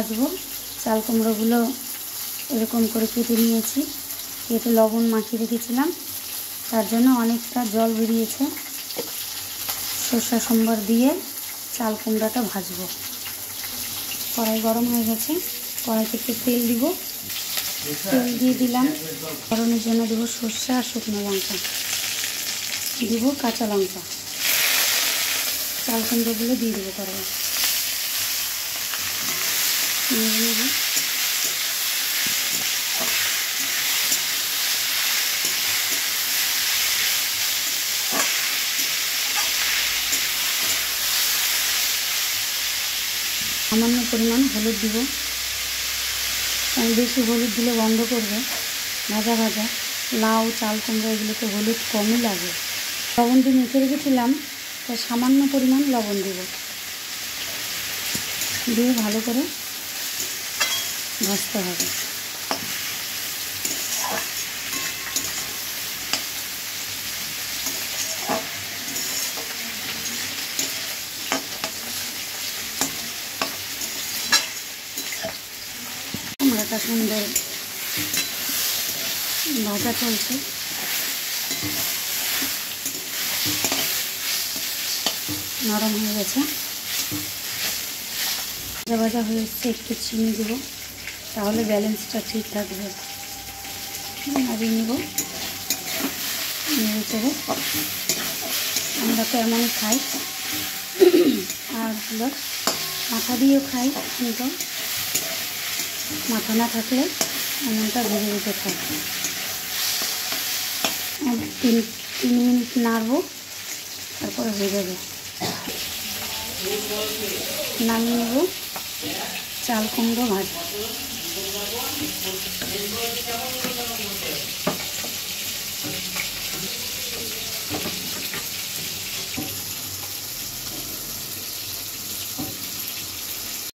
ভাজবো। চাল কুমড়োগুলো এরকম করে কেটে নিয়েছি, কেটে লবণ মাখিয়ে রেখেছিলাম, তার জন্য অনেকটা জল বেরিয়েছে। সরষা সম্বর দিয়ে চাল কুমড়াটা ভাজবো। কড়াই গরম হয়ে গেছে, কড়াইতে একটু তেল দিব, তেল দিয়ে দিলাম। ফোড়নের জন্য দেবো সরষে আর শুকনো লঙ্কা, দিব কাঁচা লঙ্কা, চাল কুমড়োগুলো দিয়ে দেবো কড়াই। নেব সামান্য পরিমাণ হলুদ দিব, বেশি হলুদ দিলে গন্ধ করবে। ভাজা ভাজা লাউ চাল কুমড়ো এগুলোতে হলুদ কমই লাগে। লবণ দিয়ে মেখে রেখেছিলাম, তাই সামান্য পরিমাণ লবণ দেব, দিয়ে ভালো করে ভাজতে হবে। কুমড়োটা সুন্দর ভাজা চলছে, নরম হয়ে গেছে, ভাজা ভাজা হয়ে এসছে। একটু চিনি দেবো, তাহলে ব্যালেন্সটা ঠিক থাকবে। নাড়িয়ে নেব, নেড়ে চেড়ে। আমরা তো এমনই খাই, আর হলো মাথা দিয়েও খাই, কিন্তু মাথা না থাকলে এমনটা ভেজে ভেজে খাই। 3 মিনিট নাড়বো, তারপরে হয়ে যাবে। নামিয়ে নেব চাল কুমড়ো ভাজা।